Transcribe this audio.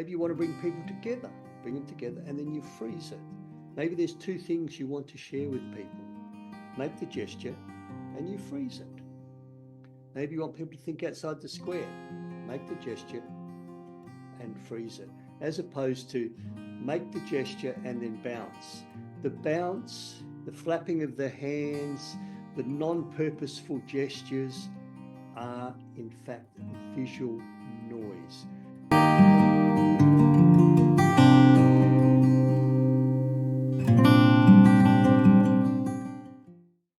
Maybe you want to bring people together, bring them together, and then you freeze it. Maybe there's two things you want to share with people. Make the gesture and you freeze it. Maybe you want people to think outside the square. Make the gesture and freeze it. As opposed to make the gesture and then bounce. The bounce, the flapping of the hands, the non-purposeful gestures are in fact visual noise.